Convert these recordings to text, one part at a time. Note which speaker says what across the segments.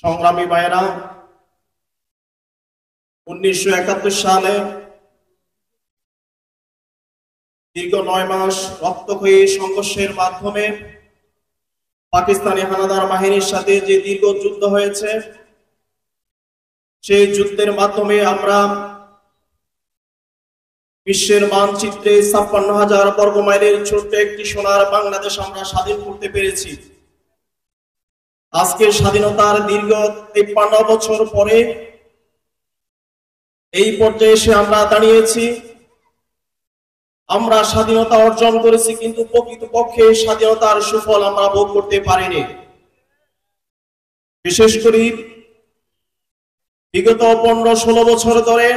Speaker 1: সংগ্রামী ভাইয়েরা, 1971 সালে দীর্ঘ 9 মাস রক্তক্ষয়ী সংঘর্ষের মাধ্যমে পাকিস্তানি হানাদার বাহিনীর সাথে যে দীর্ঘ যুদ্ধ হয়েছে, সেই যুদ্ধের মাধ্যমে আমরা বিশ্বের মানচিত্রে 56,000 বর্গ মাইলের ছোট্ট একটি সোনার বাংলাদেশ আমরা স্বাধীন করতে পেরেছি। আজকে স্বাধীনতার দীর্ঘ 53 বছর পরে এই পর্যায়ে এসে আমরা দাঁড়িয়েছি। আমরা স্বাধীনতা অর্জন করেছি, কিন্তু প্রকৃতপক্ষে স্বাধীনতার সুফল আমরা ভোগ করতে পারিনি। বিশেষ করে বিগত 15-16 বছর ধরে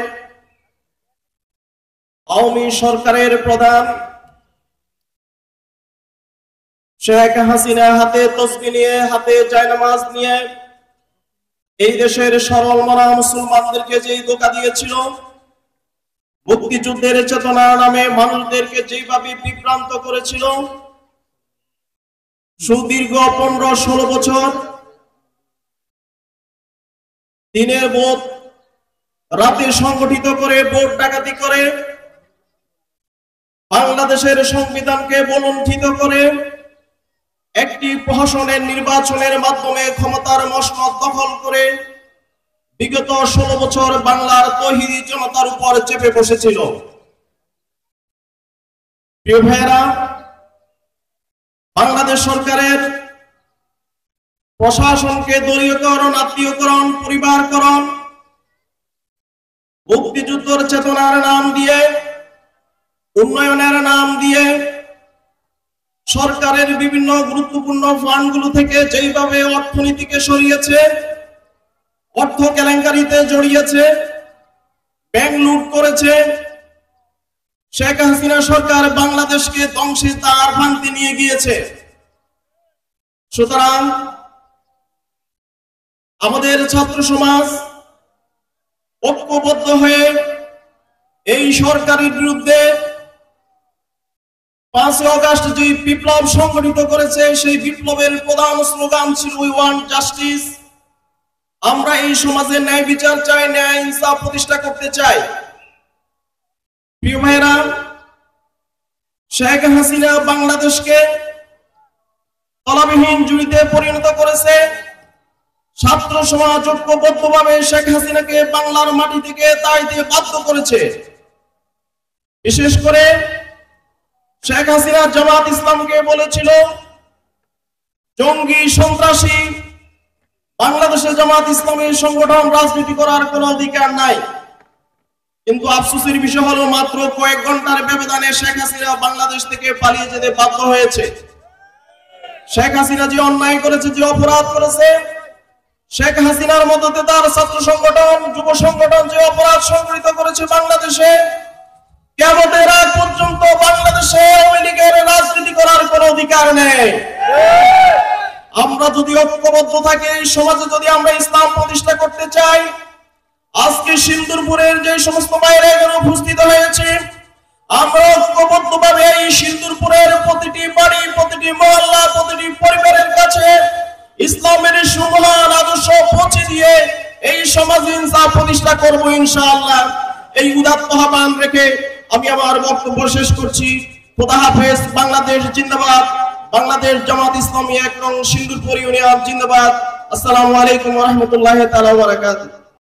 Speaker 1: আওয়ামী সরকারের প্রধান শেখ হাসিনা হাতে তসবিহ নিয়ে, হাতে জায়নামাজ নিয়ে এই দেশের সরল মনা মুসলমানদেরকে যেই ধোঁকা দিয়েছিল, মুক্তিযুদ্ধের চেতনার নামে মানুষদেরকে যেভাবে বিভ্রান্ত করেছিল, সুদীর্ঘ 15-16 বছর দিনের ভোট রাতে সংগঠিত করে ভোট ডাকাতি করে বাংলাদেশের সংবিধানকে বলুণ্ঠিত করে একটি প্রহসনের নির্বাচনের মাধ্যমে ক্ষমতার মসনদ দখল করে বিগত 16 বছর বাংলার তৌহিদি জনতার উপর চেপে বসেছিল। প্রিয় ভাইয়েরা, বাংলাদেশ সরকারের প্রশাসনকে দলীয়করণ, আত্মীয়করণ, পরিবারকরণ, মুক্তিযুদ্ধের চেতনার নাম দিয়ে, উন্নয়নের নাম দিয়ে সরকারের বিভিন্ন গুরুত্বপূর্ণ ফান্ডগুলো থেকে যেইভাবে অর্থনীতিকে সরিয়েছে, অর্থ কেলেঙ্কারিতে জড়িয়েছে, ব্যাংক লুট করেছে, শেখ হাসিনা সরকার বাংলাদেশকে ধ্বংসের দ্বার প্রান্তে নিয়ে গিয়েছে। সুতরাং আমাদের ছাত্র সমাজ ঐক্যবদ্ধ হয়ে এই সরকারের বিরুদ্ধে 5 আগস্ট যে বিপ্লব সংগঠিত করেছে, সেই বিপ্লবের প্রধান স্লোগান ছিল উই ওয়ান্ট জাস্টিস। আমরা এই সমাজে ন্যায় বিচার চাই, ন্যায় ইনসাফ প্রতিষ্ঠা করতে চাই। প্রিয় ভাইয়েরা, শেখ হাসিনা বাংলাদেশকে তলাবিহীন জুড়িতে পরিণত করেছে। ছাত্র সমাজ ঐক্যবদ্ধভাবে শেখ হাসিনাকে বাংলার মাটি থেকে তাড়াইতে বাধ্য করেছে। বিশেষ করে শেখ হাসিনা জামাত ইসলামকে বলেছিল জঙ্গি, সন্ত্রাসী। বাংলাদেশের জামাত ইসলামের সংগঠন রাজনীতি করার কোনো অধিকার নাই। কিন্তু আফসোসের বিষয় হলো, মাত্র কয়েক ঘন্টার ব্যবধানে শেখ হাসিনা বাংলাদেশ থেকে পালিয়ে যেতে বাধ্য হয়েছে। শেখ হাসিনা যে অন্যায় করেছে, যে অপরাধ করেছে, শেখ হাসিনার মদতে তার ছাত্র সংগঠন, যুব সংগঠন যে অপরাধ সংগঠিত করেছে বাংলাদেশে, কিয়ামতের আগ পর্যন্ত বাংলাদেশে আওয়ামী লীগের রাজনীতি করার কোনো অধিকার নেই। আমরা যদি ঐক্যবদ্ধ থাকি, এই সমাজে যদি আমরা ইসলাম প্রতিষ্ঠা করতে চাই, আজকে সিন্দুরপুরের যে সমস্ত বাইরে এখানে উপস্থিত হয়েছে, আমরা ঐক্যবদ্ধভাবে এই সিন্দুরপুরের প্রতিটি বাড়ি, প্রতিটি মহল্লা, প্রতিটি পরিবারের কাছে ইসলামের সুমহান আদর্শ পৌঁছে দিয়ে এই সমাজে ইনসাফ প্রতিষ্ঠা করব ইনশাআল্লাহ। এই উদাত্ত আহ্বান রেখে আমি আমার বক্তব্য শেষ করছি। খোদা হাফেজ। বাংলাদেশ জিন্দাবাদ। বাংলাদেশ জামাত ইসলামী 1 নং সিন্দুরপুর ইউনিয়ন জিন্দাবাদ। আসসালামু আলাইকুম ওয়া রাহমাতুল্লাহি তাআলা ওয়া বারাকাতুহু।